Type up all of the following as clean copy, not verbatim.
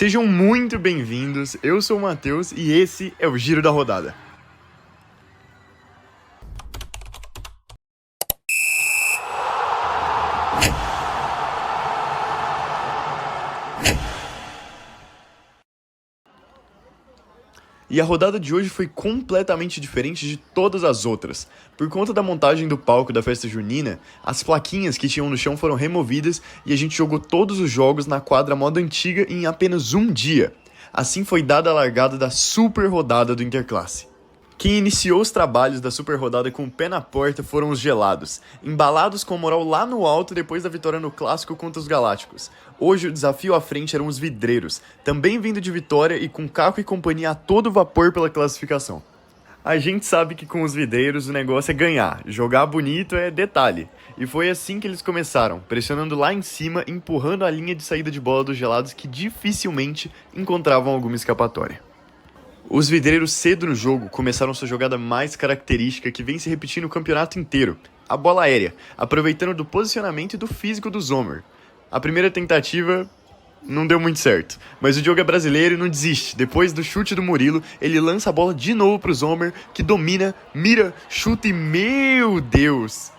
Sejam muito bem-vindos, eu sou o Matheus e esse é o Giro da Rodada. E a rodada de hoje foi completamente diferente de todas as outras. Por conta da montagem do palco da festa junina, as plaquinhas que tinham no chão foram removidas e a gente jogou todos os jogos na quadra moda antiga em apenas um dia. Assim foi dada a largada da super rodada do Interclasse. Quem iniciou os trabalhos da super rodada com o pé na porta foram os Gelados, embalados com a moral lá no alto depois da vitória no Clássico contra os Galácticos. Hoje o desafio à frente eram os Vidreiros, também vindo de vitória e com Caco e companhia a todo vapor pela classificação. A gente sabe que com os Vidreiros o negócio é ganhar, jogar bonito é detalhe. E foi assim que eles começaram, pressionando lá em cima, empurrando a linha de saída de bola dos Gelados que dificilmente encontravam alguma escapatória. Os Vidreiros cedo no jogo começaram sua jogada mais característica que vem se repetindo o campeonato inteiro, a bola aérea, aproveitando do posicionamento e do físico do Zomer. A primeira tentativa não deu muito certo, mas o jogo é brasileiro e não desiste. Depois do chute do Murilo, ele lança a bola de novo pro Zomer, que domina, mira, chuta e meu Deus!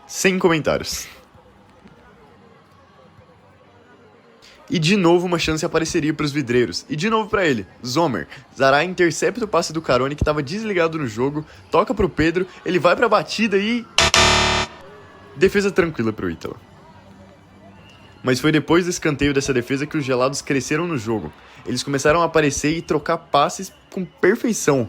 Sem comentários. E de novo uma chance apareceria para os Vidreiros. E de novo para ele, Zomer. Zaray intercepta o passe do Carone que estava desligado no jogo, toca para o Pedro, ele vai para a batida e... defesa tranquila para o Ítalo. Mas foi depois do escanteio dessa defesa que os Gelados cresceram no jogo. Eles começaram a aparecer e trocar passes com perfeição.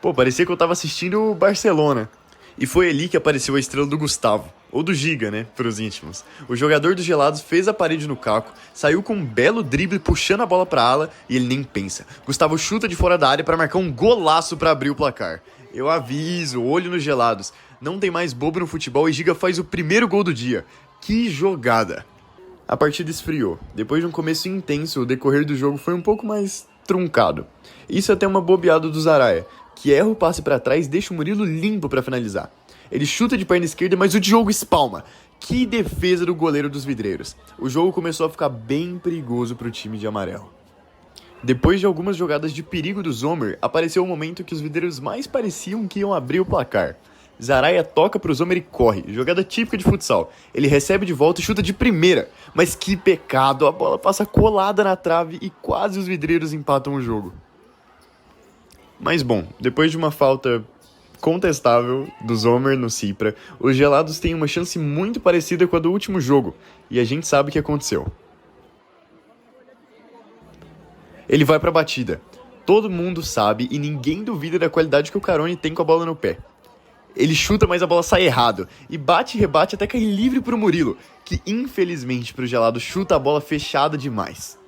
Pô, parecia que eu estava assistindo o Barcelona. E foi ali que apareceu a estrela do Gustavo, ou do Giga, né, pros íntimos. O jogador dos Gelados fez a parede no Caco, saiu com um belo drible puxando a bola pra ala e ele nem pensa. Gustavo chuta de fora da área pra marcar um golaço pra abrir o placar. Eu aviso, olho nos Gelados. Não tem mais bobo no futebol e Giga faz o primeiro gol do dia. Que jogada! A partida esfriou. Depois de um começo intenso, o decorrer do jogo foi um pouco mais truncado. Isso é até uma bobeada do Zaraia, que erra o passe pra trás e deixa o Murilo limpo pra finalizar. Ele chuta de perna esquerda, mas o Diogo espalma. Que defesa do goleiro dos Vidreiros. O jogo começou a ficar bem perigoso pro time de amarelo. Depois de algumas jogadas de perigo do Zomer, apareceu o momento que os Vidreiros mais pareciam que iam abrir o placar. Zaraia toca pro Zomer e corre, jogada típica de futsal. Ele recebe de volta e chuta de primeira. Mas que pecado, a bola passa colada na trave e quase os Vidreiros empatam o jogo. Mas bom, depois de uma falta contestável do Zomer no Cipra, os Gelados têm uma chance muito parecida com a do último jogo, e a gente sabe o que aconteceu. Ele vai pra batida. Todo mundo sabe e ninguém duvida da qualidade que o Carone tem com a bola no pé. Ele chuta, mas a bola sai errado, e bate e rebate até cair livre pro Murilo, que infelizmente pro Gelado chuta a bola fechada demais.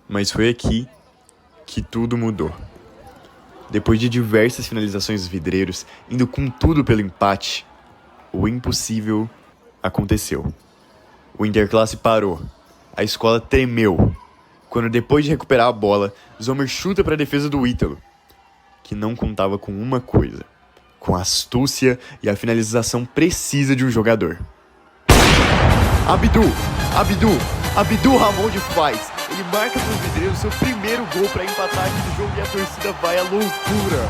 Mas foi aqui que tudo mudou. Depois de diversas finalizações dos Vidreiros, indo com tudo pelo empate, o impossível aconteceu. O Interclasse parou, a escola tremeu, quando depois de recuperar a bola, Zomer chuta para a defesa do Ítalo, que não contava com uma coisa, com a astúcia e a finalização precisa de um jogador. Abdu Ramonde faz. Ele marca para os Vidreiros seu primeiro gol para empatar aqui no jogo e a torcida vai à loucura.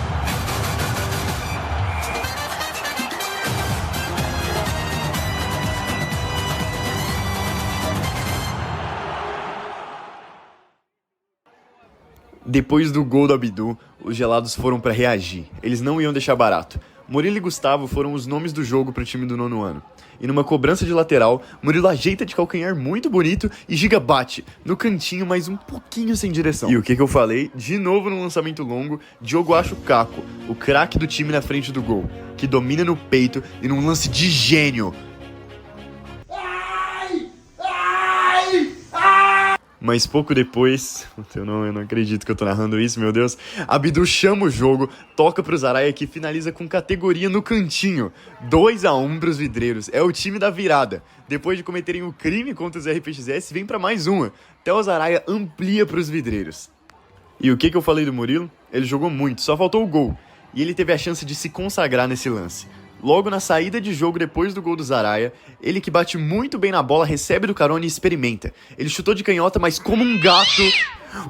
Depois do gol do Abdu, os Gelados foram para reagir. Eles não iam deixar barato. Murilo e Gustavo foram os nomes do jogo para o time do nono ano. E numa cobrança de lateral, Murilo ajeita de calcanhar muito bonito e Giga bate no cantinho, mas um pouquinho sem direção. E o que eu falei? De novo no lançamento longo, Diogo acha o Caco, o craque do time na frente do gol, que domina no peito e num lance de gênio. Mas pouco depois, eu não acredito que eu tô narrando isso, meu Deus, Abdu chama o jogo, toca pro Zaraia que finaliza com categoria no cantinho. 2-1 pros Vidreiros, é o time da virada. Depois de cometerem o crime contra os RPXS, vem pra mais uma. Até o Zaraia amplia pros Vidreiros. E o que eu falei do Murilo? Ele jogou muito, só faltou o gol. E ele teve a chance de se consagrar nesse lance. Logo na saída de jogo depois do gol do Zaraia, ele que bate muito bem na bola, recebe do Carone e experimenta. Ele chutou de canhota, mas como um gato,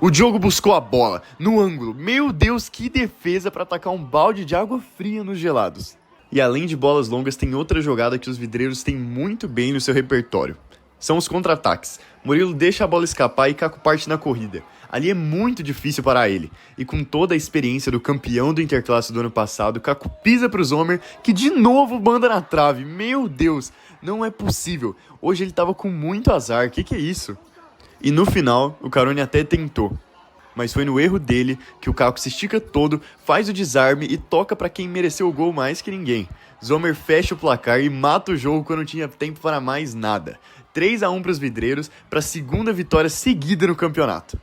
o Diogo buscou a bola no ângulo. Meu Deus, que defesa para atacar um balde de água fria nos gelados. E além de bolas longas, tem outra jogada que os vidreiros têm muito bem no seu repertório. São os contra-ataques. Murilo deixa a bola escapar e Caco parte na corrida. Ali é muito difícil parar ele. E com toda a experiência do campeão do Interclasse do ano passado, Caco pisa pro Zomer, que de novo manda na trave. Meu Deus, não é possível. Hoje ele tava com muito azar, que é isso? E no final, o Carone até tentou. Mas foi no erro dele que o Caco se estica todo, faz o desarme e toca pra quem mereceu o gol mais que ninguém. Zomer fecha o placar e mata o jogo quando não tinha tempo para mais nada. 3-1 para os vidreiros, para a segunda vitória seguida no campeonato.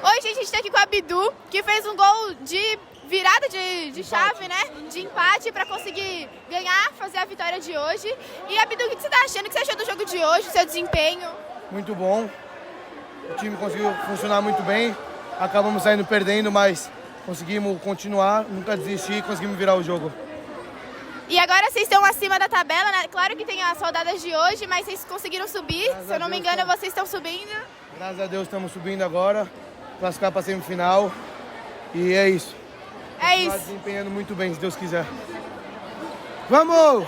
Hoje a gente tá aqui com o Abdu, que fez um gol de virada de chave, né? De empate para conseguir ganhar, fazer a vitória de hoje. E Abdu, o que você tá achando? O que você achou do jogo de hoje, do seu desempenho? Muito bom. O time conseguiu funcionar muito bem. Acabamos saindo perdendo, mas conseguimos continuar, nunca desistir e conseguimos virar o jogo. E agora vocês estão acima da tabela, né? Claro que tem as rodadas de hoje, mas vocês conseguiram subir. Se eu não me engano, vocês estão subindo. Graças a Deus estamos subindo agora. Classificar para a semifinal e é isso. É isso. Estamos desempenhando muito bem, se Deus quiser. Vamos!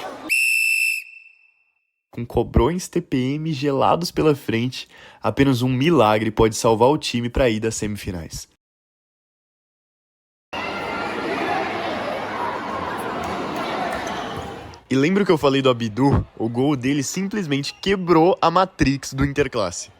Com cobrões TPM gelados pela frente, apenas um milagre pode salvar o time para ir das semifinais. E lembra que eu falei do Abdu? O gol dele simplesmente quebrou a Matrix do Interclasse.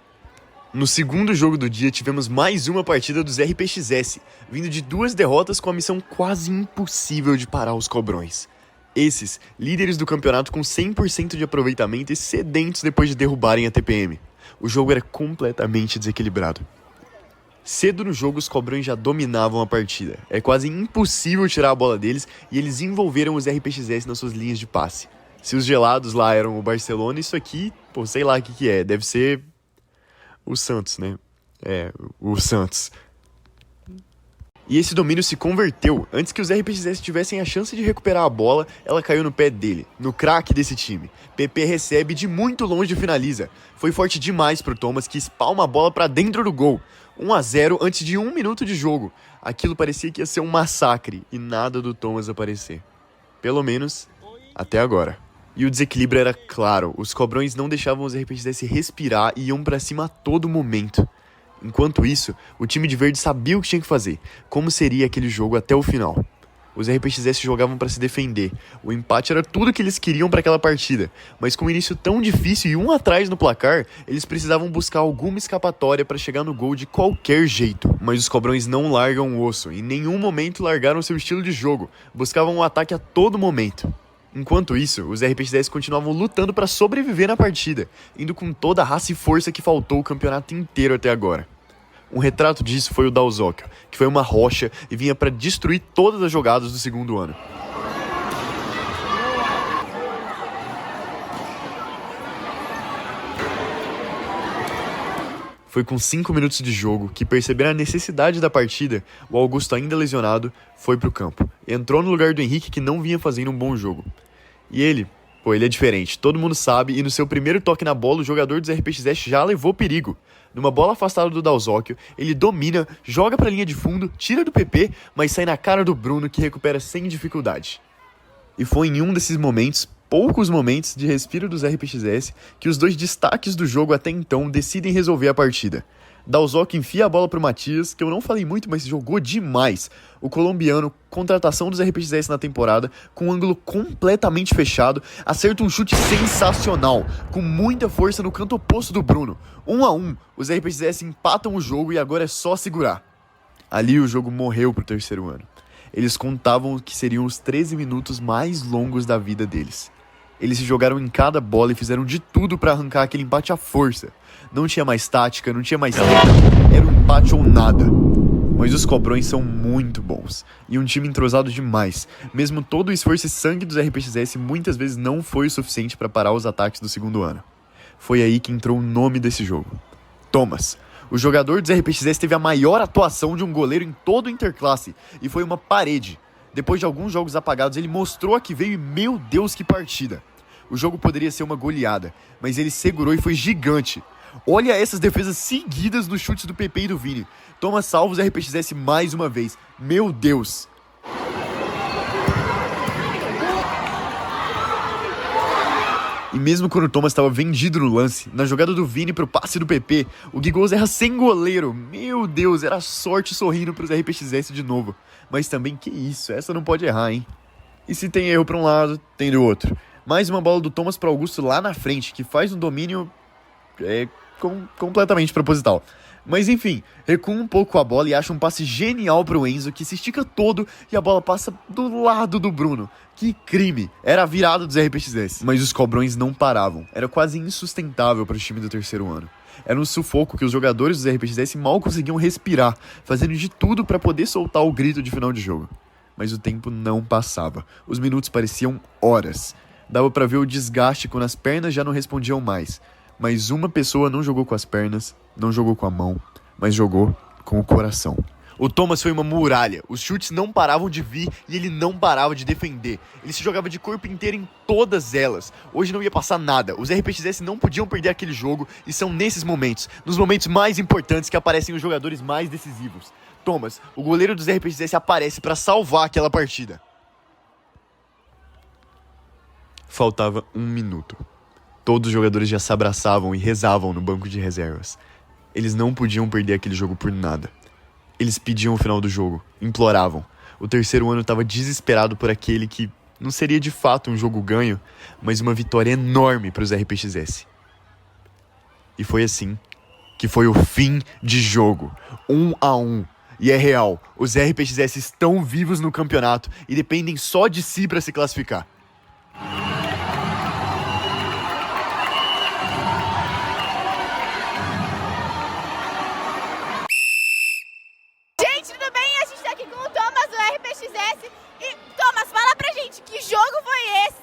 No segundo jogo do dia, tivemos mais uma partida dos RPXS, vindo de 2 derrotas com a missão quase impossível de parar os cobrões. Esses, líderes do campeonato com 100% de aproveitamento e sedentos depois de derrubarem a TPM. O jogo era completamente desequilibrado. Cedo no jogo, os cobrões já dominavam a partida. É quase impossível tirar a bola deles e eles envolveram os RPXS nas suas linhas de passe. Se os gelados lá eram o Barcelona, isso aqui, sei lá o que é, deve ser o Santos, né? O Santos. E esse domínio se converteu. Antes que os RPXS tivessem a chance de recuperar a bola, ela caiu no pé dele, no craque desse time. PP recebe de muito longe e finaliza. Foi forte demais pro Thomas, que espalma a bola pra dentro do gol. 1-0 antes de 1 minuto de jogo. Aquilo parecia que ia ser um massacre e nada do Thomas aparecer. Pelo menos, até agora. E o desequilíbrio era claro, os cobrões não deixavam os RPXS respirar e iam pra cima a todo momento. Enquanto isso, o time de verde sabia o que tinha que fazer, como seria aquele jogo até o final. Os RPXS jogavam para se defender, o empate era tudo que eles queriam para aquela partida, mas com um início tão difícil e um atrás no placar, eles precisavam buscar alguma escapatória para chegar no gol de qualquer jeito. Mas os cobrões não largam o osso, em nenhum momento largaram seu estilo de jogo, buscavam um ataque a todo momento. Enquanto isso, os RPXS continuavam lutando para sobreviver na partida, indo com toda a raça e força que faltou o campeonato inteiro até agora. Um retrato disso foi o Dalzóquio, que foi uma rocha e vinha para destruir todas as jogadas do segundo ano. Foi com 5 minutos de jogo que, percebendo a necessidade da partida, o Augusto, ainda lesionado, foi pro campo. Entrou no lugar do Henrique, que não vinha fazendo um bom jogo. E ele é diferente, todo mundo sabe, e no seu primeiro toque na bola, o jogador dos RPXS já levou perigo. Numa bola afastada do Dalzóquio, ele domina, joga pra linha de fundo, tira do PP, mas sai na cara do Bruno, que recupera sem dificuldade. E foi em um desses momentos, poucos momentos de respiro dos RPXS, que os dois destaques do jogo até então decidem resolver a partida. Dalzóquio enfia a bola pro Matias, que eu não falei muito, mas jogou demais. O colombiano, contratação dos RPXS na temporada, com um ângulo completamente fechado, acerta um chute sensacional, com muita força no canto oposto do Bruno. 1-1, os RPXS empatam o jogo e agora é só segurar. Ali o jogo morreu pro terceiro ano. Eles contavam que seriam os 13 minutos mais longos da vida deles. Eles se jogaram em cada bola e fizeram de tudo pra arrancar aquele empate à força. Não tinha mais tática, não tinha mais técnica, era um empate ou nada. Mas os Cobrões são muito bons, e um time entrosado demais. Mesmo todo o esforço e sangue dos RPXS muitas vezes não foi o suficiente para parar os ataques do segundo ano. Foi aí que entrou o nome desse jogo. Thomas. O jogador dos RPXS teve a maior atuação de um goleiro em todo o Interclasse, e foi uma parede. Depois de alguns jogos apagados, ele mostrou a que veio e meu Deus, que partida! O jogo poderia ser uma goleada, mas ele segurou e foi gigante. Olha essas defesas seguidas nos chutes do PP e do Vini. Thomas salva os RPXS mais uma vez. Meu Deus! E mesmo quando o Thomas estava vendido no lance, na jogada do Vini pro passe do PP, o Gigoso erra sem goleiro. Meu Deus, era sorte sorrindo pros RPXS de novo. Mas também, que isso, essa não pode errar, hein? E se tem erro pra um lado, tem do outro. Mais uma bola do Thomas para Augusto lá na frente, que faz um domínio completamente proposital. Mas enfim, recua um pouco a bola e acha um passe genial pro Enzo, que se estica todo e a bola passa do lado do Bruno. Que crime! Era a virada dos RPXS. Mas os Cobrões não paravam. Era quase insustentável para o time do terceiro ano. Era um sufoco que os jogadores dos RPXS mal conseguiam respirar, fazendo de tudo para poder soltar o grito de final de jogo. Mas o tempo não passava. Os minutos pareciam horas. Dava pra ver o desgaste quando as pernas já não respondiam mais. Mas uma pessoa não jogou com as pernas, não jogou com a mão, mas jogou com o coração. O Thomas foi uma muralha, os chutes não paravam de vir e ele não parava de defender. Ele se jogava de corpo inteiro em todas elas. Hoje não ia passar nada, os RPXS não podiam perder aquele jogo e são nesses momentos, nos momentos mais importantes, que aparecem os jogadores mais decisivos. Thomas, o goleiro dos RPXS, aparece para salvar aquela partida. Faltava 1 minuto. Todos os jogadores já se abraçavam e rezavam no banco de reservas. Eles não podiam perder aquele jogo por nada. Eles pediam o final do jogo, imploravam. O terceiro ano estava desesperado por aquele que não seria de fato um jogo ganho, mas uma vitória enorme para os RPXS. E foi assim que foi o fim de jogo, 1-1. E é real, os RPXS estão vivos no campeonato e dependem só de si para se classificar. Gente, tudo bem? A gente tá aqui com o Thomas do RPXS. E, Thomas, fala pra gente, que jogo foi esse?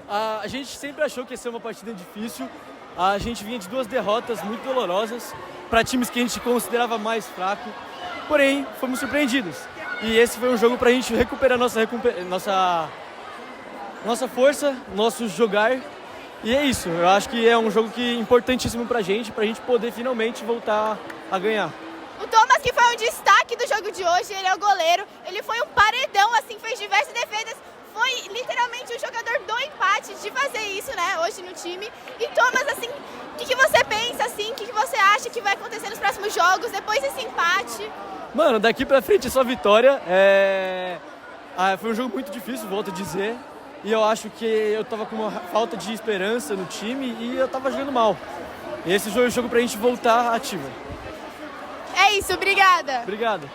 A gente sempre achou que ia ser uma partida difícil. A gente vinha de 2 derrotas muito dolorosas para times que a gente considerava mais fraco. Porém, fomos surpreendidos. E esse foi um jogo pra gente recuperar nossa força, nosso jogar. E é isso. Eu acho que é um jogo importantíssimo pra gente poder finalmente voltar a ganhar. O Thomas, que foi um destaque do jogo de hoje, ele é o goleiro, ele foi um paredão, assim, fez diversas defesas, foi literalmente o jogador do empate de fazer isso, né, hoje no time. E Thomas, assim, o que você pensa, assim, o que você acha que vai acontecer nos próximos jogos, depois desse empate? Mano, daqui pra frente é só vitória. Foi um jogo muito difícil, volto a dizer. E eu acho que eu tava com uma falta de esperança no time e eu tava jogando mal. E esse jogo é o jogo pra gente voltar ativo. É isso, obrigada. Obrigado.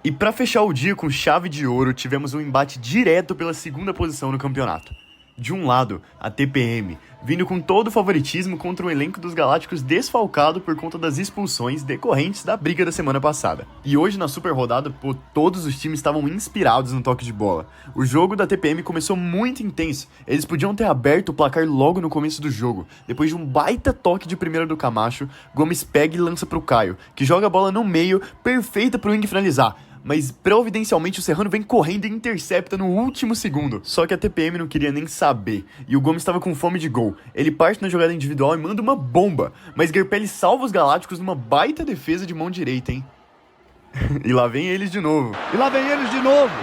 E pra fechar o dia com chave de ouro, tivemos um embate direto pela segunda posição no campeonato. De um lado, a TPM, vindo com todo o favoritismo contra o elenco dos Galácticos desfalcado por conta das expulsões decorrentes da briga da semana passada. E hoje na super rodada, todos os times estavam inspirados no toque de bola. O jogo da TPM começou muito intenso, eles podiam ter aberto o placar logo no começo do jogo. Depois de um baita toque de primeira do Camacho, Gomes pega e lança pro Caio, que joga a bola no meio, perfeita pro Wing finalizar. Mas providencialmente o Serrano vem correndo e intercepta no último segundo. Só que a TPM não queria nem saber, e o Gomes estava com fome de gol. Ele parte na jogada individual e manda uma bomba, mas Guerpelli salva os Galácticos numa baita defesa de mão direita, hein? E lá vem eles de novo.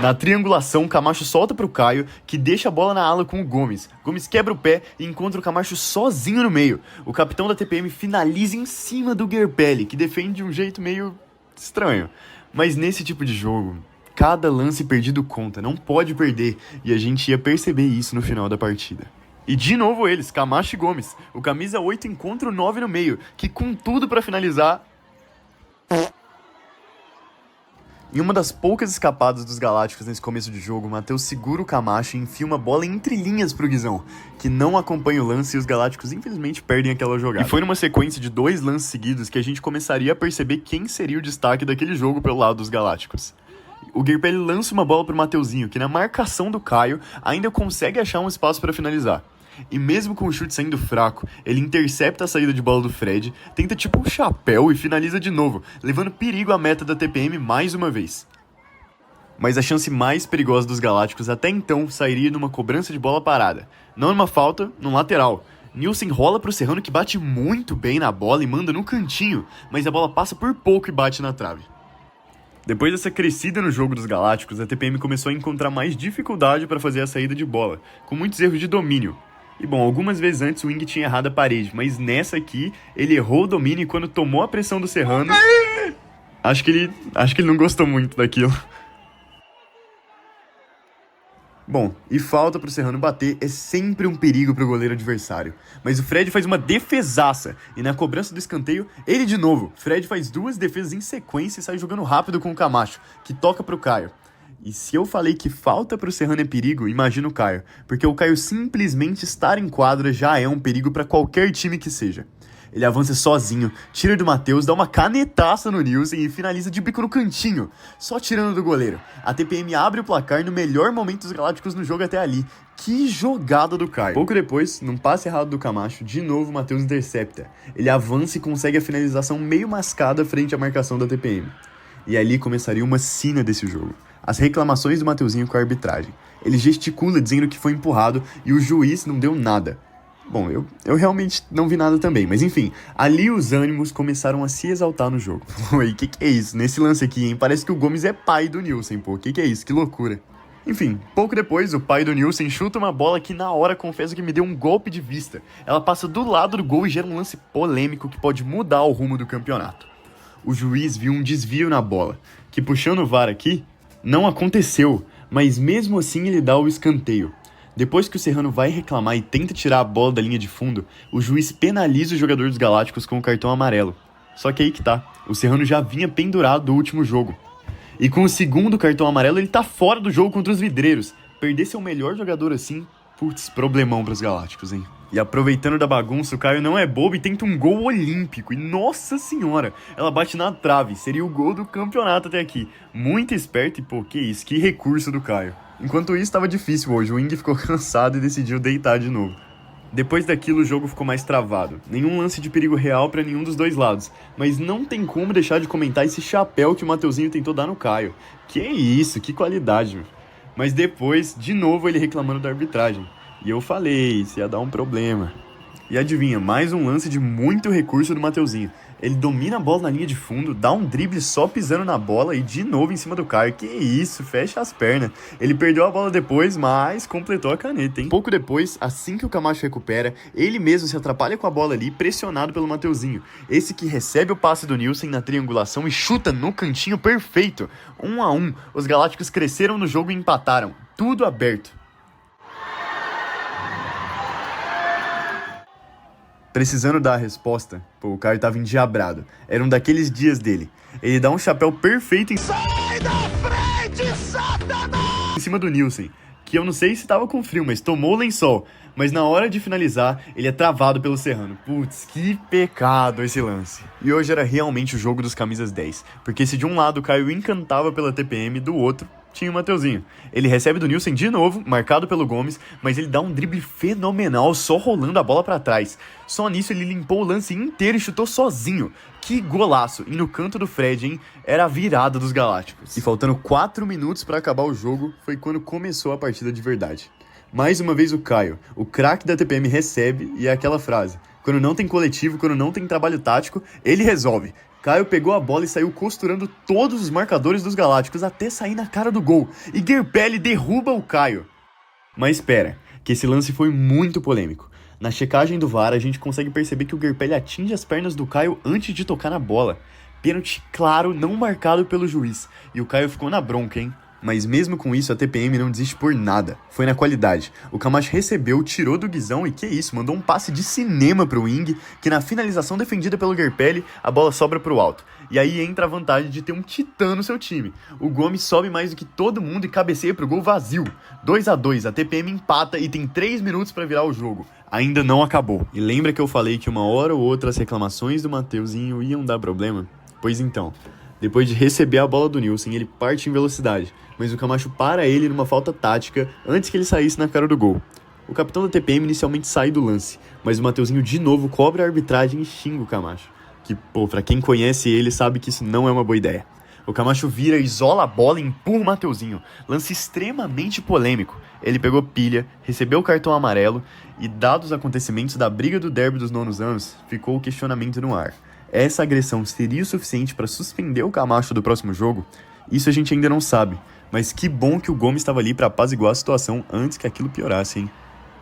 Na triangulação, Camacho solta pro Caio, que deixa a bola na ala com o Gomes. Gomes quebra o pé e encontra o Camacho sozinho no meio. O capitão da TPM finaliza em cima do Guerpelli, que defende de um jeito meio estranho. Mas nesse tipo de jogo, cada lance perdido conta, não pode perder, e a gente ia perceber isso no final da partida. E de novo eles, Camacho e Gomes. O camisa 8 encontra o 9 no meio, que com tudo pra finalizar, Em uma das poucas escapadas dos Galácticos nesse começo de jogo, o Matheus segura o Camacho e enfia uma bola entre linhas pro Guizão, que não acompanha o lance e os Galácticos infelizmente perdem aquela jogada. E foi numa sequência de 2 lances seguidos que a gente começaria a perceber quem seria o destaque daquele jogo pelo lado dos Galácticos. O Guerpelli lança uma bola pro Mateuzinho, que na marcação do Caio ainda consegue achar um espaço para finalizar. E mesmo com o chute saindo fraco, ele intercepta a saída de bola do Fred, tenta tipo um chapéu e finaliza de novo, levando perigo à meta da TPM mais uma vez. Mas a chance mais perigosa dos Galácticos até então sairia numa cobrança de bola parada, não numa falta, num lateral. Nilson rola pro Serrano, que bate muito bem na bola e manda no cantinho, mas a bola passa por pouco e bate na trave. Depois dessa crescida no jogo dos Galácticos, a TPM começou a encontrar mais dificuldade para fazer a saída de bola, com muitos erros de domínio. E bom, algumas vezes antes o Wing tinha errado a parede, mas nessa aqui ele errou o domínio e quando tomou a pressão do Serrano, acho que ele não gostou muito daquilo. Bom, e falta pro Serrano bater é sempre um perigo pro goleiro adversário. Mas o Fred faz uma defesaça e na cobrança do escanteio, ele de novo. Fred faz 2 defesas em sequência e sai jogando rápido com o Camacho, que toca pro Caio. E se eu falei que falta pro Serrano é perigo, imagina o Caio. Porque o Caio simplesmente estar em quadra já é um perigo pra qualquer time que seja. Ele avança sozinho, tira do Matheus, dá uma canetaça no Nilson e finaliza de bico no cantinho, só tirando do goleiro. A TPM abre o placar no melhor momento dos Galácticos no jogo até ali. Que jogada do Caio. Pouco depois, num passe errado do Camacho, de novo o Matheus intercepta. Ele avança e consegue a finalização meio mascada frente à marcação da TPM. E ali começaria uma sina desse jogo. As reclamações do Mateuzinho com a arbitragem. Ele gesticula dizendo que foi empurrado e o juiz não deu nada. Bom, eu realmente não vi nada também, mas enfim, ali os ânimos começaram a se exaltar no jogo. Oi, que é isso? Nesse lance aqui, hein? Parece que o Gomes é pai do Nilson, pô. Que é isso? Que loucura. Enfim, pouco depois, o pai do Nilson chuta uma bola que na hora confesso que me deu um golpe de vista. Ela passa do lado do gol e gera um lance polêmico que pode mudar o rumo do campeonato. O juiz viu um desvio na bola, que puxando o VAR aqui, não aconteceu, mas mesmo assim ele dá o escanteio. Depois que o Serrano vai reclamar e tenta tirar a bola da linha de fundo, o juiz penaliza o jogador dos Galácticos com o cartão amarelo. Só que aí que tá, o Serrano já vinha pendurado do último jogo. E com o segundo cartão amarelo ele tá fora do jogo contra os Vidreiros. Perder seu melhor jogador assim, putz, problemão pros Galácticos, hein? E aproveitando da bagunça, o Caio não é bobo e tenta um gol olímpico. E nossa senhora, ela bate na trave. Seria o gol do campeonato até aqui. Muito esperto e pô, que isso, que recurso do Caio. Enquanto isso, estava difícil hoje. O Wing ficou cansado e decidiu deitar de novo. Depois daquilo, o jogo ficou mais travado. Nenhum lance de perigo real para nenhum dos dois lados. Mas não tem como deixar de comentar esse chapéu que o Mateuzinho tentou dar no Caio. Que isso, que qualidade, meu. Mas depois, de novo, ele reclamando da arbitragem. E eu falei, isso ia dar um problema. E adivinha, mais um lance de muito recurso do Mateuzinho. Ele domina a bola na linha de fundo, dá um drible só pisando na bola e de novo em cima do Caio. Que isso, fecha as pernas. Ele perdeu a bola depois, mas completou a caneta, hein? Pouco depois, assim que o Camacho recupera, ele mesmo se atrapalha com a bola ali, pressionado pelo Mateuzinho. Esse que recebe o passe do Nilson na triangulação e chuta no cantinho perfeito. 1-1, os Galácticos cresceram no jogo e empataram. Tudo aberto. Precisando dar a resposta, pô, o Caio tava endiabrado. Era um daqueles dias dele. Ele dá um chapéu perfeito Sai da frente, Satanás! Em cima do Nilson, que eu não sei se tava com frio, mas tomou o lençol. Mas na hora de finalizar, ele é travado pelo Serrano. Putz, que pecado esse lance. E hoje era realmente o jogo dos camisas 10. Porque se de um lado o Caio encantava pela TPM, do outro tinha o Mateuzinho. Ele recebe do Nilson de novo, marcado pelo Gomes, mas ele dá um drible fenomenal, só rolando a bola pra trás. Só nisso ele limpou o lance inteiro e chutou sozinho. Que golaço! E no canto do Fred, hein? Era a virada dos Galácticos. E faltando 4 minutos pra acabar o jogo, foi quando começou a partida de verdade. Mais uma vez o Caio, o craque da TPM, recebe e é aquela frase: quando não tem coletivo, quando não tem trabalho tático, ele resolve. Caio pegou a bola e saiu costurando todos os marcadores dos Galácticos até sair na cara do gol. E Guerpelli derruba o Caio. Mas espera, que esse lance foi muito polêmico. Na checagem do VAR, a gente consegue perceber que o Guerpelli atinge as pernas do Caio antes de tocar na bola. Pênalti claro, não marcado pelo juiz. E o Caio ficou na bronca, hein? Mas mesmo com isso, a TPM não desiste por nada. Foi na qualidade. O Camacho recebeu, tirou do Guizão e que isso, mandou um passe de cinema pro Wing, que na finalização defendida pelo Guerpelli, a bola sobra pro alto. E aí entra a vantagem de ter um titã no seu time. O Gomes sobe mais do que todo mundo e cabeceia pro gol vazio. 2-2, a TPM empata e tem 3 minutos pra virar o jogo. Ainda não acabou. E lembra que eu falei que uma hora ou outra as reclamações do Mateuzinho iam dar problema? Pois então, depois de receber a bola do Nilson, ele parte em velocidade, mas o Camacho para ele numa falta tática antes que ele saísse na cara do gol. O capitão da TPM inicialmente sai do lance, mas o Mateuzinho de novo cobra a arbitragem e xinga o Camacho. Que, pra quem conhece ele sabe que isso não é uma boa ideia. O Camacho vira, isola a bola e empurra o Mateuzinho. Lance extremamente polêmico. Ele pegou pilha, recebeu o cartão amarelo e, dados os acontecimentos da briga do derby dos 9º anos, ficou o questionamento no ar. Essa agressão seria o suficiente para suspender o Camacho do próximo jogo? Isso a gente ainda não sabe, mas que bom que o Gomes estava ali para apaziguar a situação antes que aquilo piorasse, hein?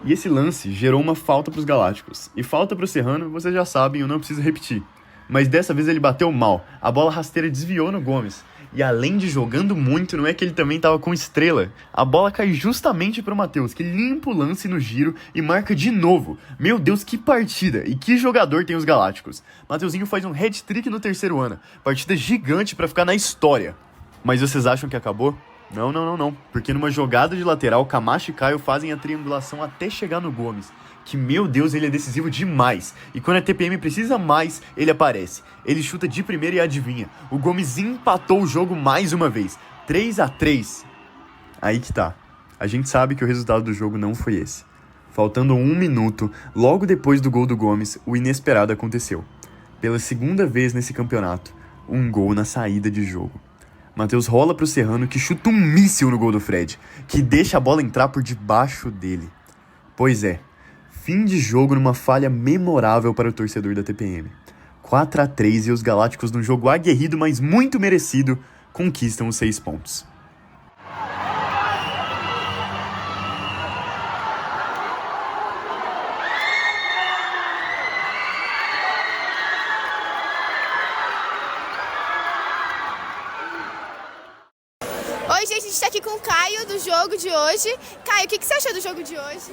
E esse lance gerou uma falta para os Galácticos. E falta para o Serrano, vocês já sabem, eu não preciso repetir. Mas dessa vez ele bateu mal, a bola rasteira desviou no Gomes. E além de jogando muito, não é que ele também estava com estrela. A bola cai justamente para o Matheus, que limpa o lance no giro e marca de novo. Meu Deus, que partida! E que jogador tem os Galácticos. Mateuzinho faz um hat-trick no 3º ano. Partida gigante para ficar na história. Mas vocês acham que acabou? Não. Porque numa jogada de lateral, Camacho e Caio fazem a triangulação até chegar no Gomes. Que, meu Deus, ele é decisivo demais. E quando a TPM precisa mais, ele aparece. Ele chuta de primeira e adivinha. O Gomes empatou o jogo mais uma vez. 3-3. Aí que tá. A gente sabe que o resultado do jogo não foi esse. Faltando 1 minuto, logo depois do gol do Gomes, o inesperado aconteceu. Pela segunda vez nesse campeonato, um gol na saída de jogo. Matheus rola pro Serrano, que chuta um míssil no gol do Fred, que deixa a bola entrar por debaixo dele. Pois é. Fim de jogo numa falha memorável para o torcedor da TPM. 4-3 e os Galácticos, num jogo aguerrido, mas muito merecido, conquistam os 6 pontos. Oi, gente, a gente tá aqui com o Caio do jogo de hoje. Caio, o que você achou do jogo de hoje?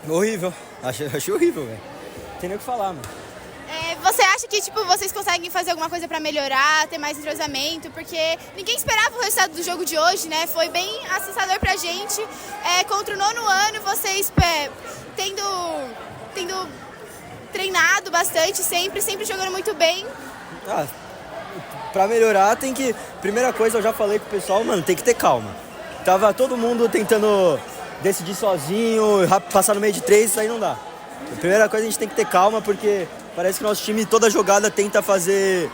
Horrível. Achei horrível, velho. Não tem nem o que falar, mano. Você acha que vocês conseguem fazer alguma coisa pra melhorar, ter mais entrosamento? Porque ninguém esperava o resultado do jogo de hoje, né? Foi bem assustador pra gente. Contra o 9º ano, vocês tendo treinado bastante, sempre jogando muito bem. Pra melhorar tem que... Primeira coisa, eu já falei com o pessoal, mano, tem que ter calma. Tava todo mundo tentando decidir sozinho, passar no meio de 3, isso aí não dá. A primeira coisa, a gente tem que ter calma, porque parece que o nosso time, toda jogada, tenta fazer...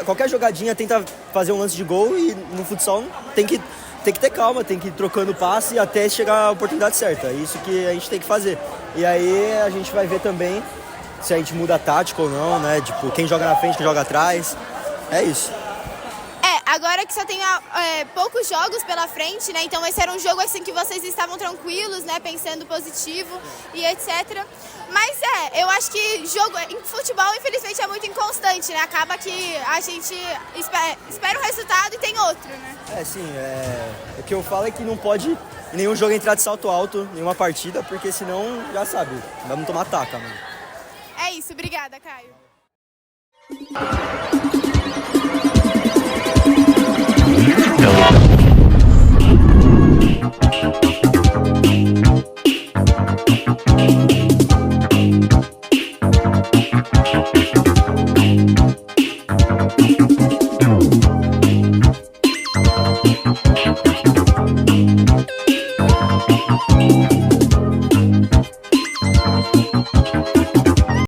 qualquer jogadinha tenta fazer um lance de gol, e no futsal tem que ter calma, tem que ir trocando passe até chegar a oportunidade certa. É isso que a gente tem que fazer. E aí a gente vai ver também se a gente muda a tática ou não, né? Tipo, quem joga na frente, quem joga atrás. É isso. Agora que só tem poucos jogos pela frente, né? Então esse era um jogo assim que vocês estavam tranquilos, né? Pensando positivo e etc. Mas eu acho que jogo em futebol, infelizmente, é muito inconstante, né? Acaba que a gente espera um resultado e tem outro, né? O que eu falo é que não pode nenhum jogo entrar de salto alto, nenhuma partida, porque senão, já sabe, vamos tomar taca, mano. É isso, obrigada, Caio.